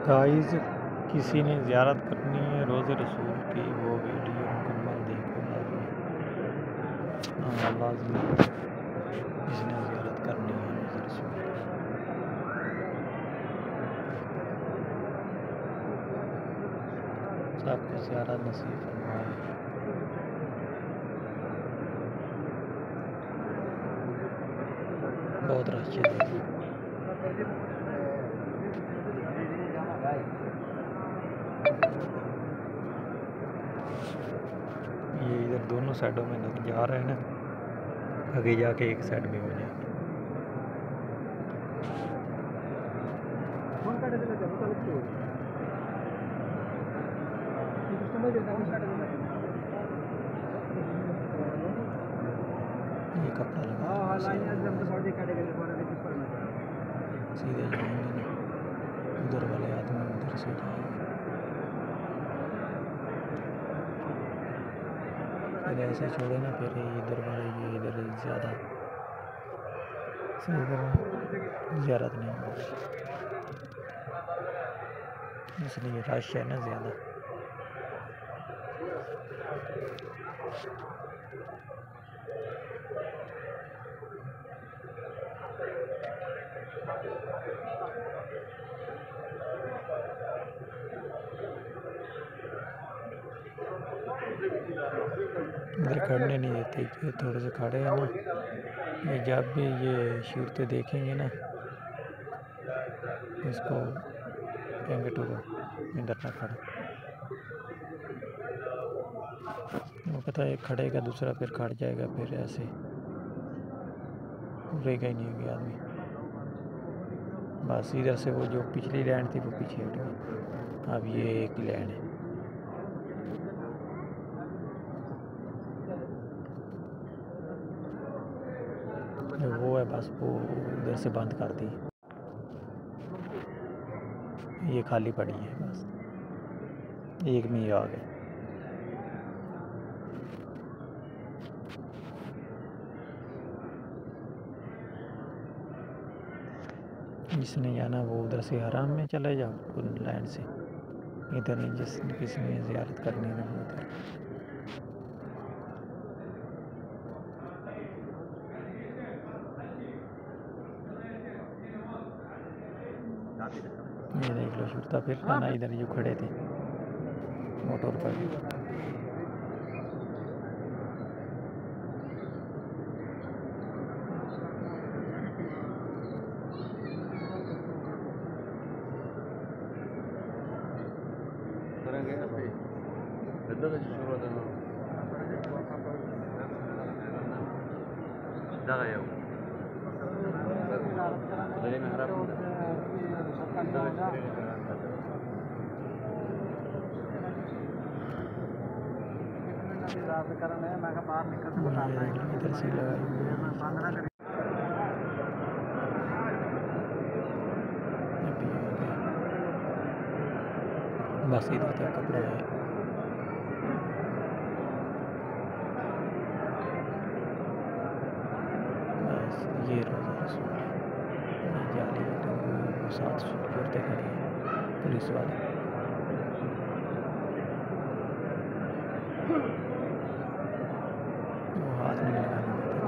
Guys, किसी ने ज़ियारत करनी है रोज़े रसूल की, वो वीडियो मुकम्मल देखो लाज़मी। हाँ, लाज़मी जिसने ज़ियारत करनी है रोज़े रसूल की। सबको ज़ियारत नसीब फरमाए। बहुत रश है। ये इधर दोनों साइडों में लग जा रहे हैं ना, आगे जाके एक साइड में हो जाए। ये कपड़ा लगा सीधे जाएंगे ना, उधर वाले आदमी उधर से जाएंगे, फिर ऐसे छोड़े ना, फिर इधर वाले ये इधर ज़्यादा इधर ज़ियारत नहीं होगी, इसलिए रश है ना ज़्यादा। इधर खड़ने नहीं देते, ये थोड़े से खड़े हैं ना, ये जब भी ये शूरतें देखेंगे ना, इसको कहेंगे टूको इधर ना खड़ा। वो पता है खड़ेगा, दूसरा फिर खड़ जाएगा, फिर ऐसे रुकेगा ही नहीं होगा आदमी। बस इधर से वो जो पिछली लाइन थी वो पीछे हट गई, अब ये एक ही लाइन है। वो है बस, वो उधर से बंद कर दी, ये खाली पड़ी है, बस एक में ही आ गए। जिसने जाना वो उधर से हराम में चले जाओ लाइन से, इधर नहीं, किसने ज़ियारत करनी है वो उधर। ये देख लो शुरता फिर खाना इधर जो खड़े थे मोटर पर। इधर से लगाई बस इधर तक कपड़ा है। बस ये रोज़ा रसूल जाली वो 7 औरतें खड़ी हैं पुलिस वाले। वो हाथ नहीं लगाने देते,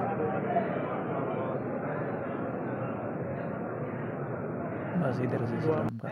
बस इधर से सलाम कर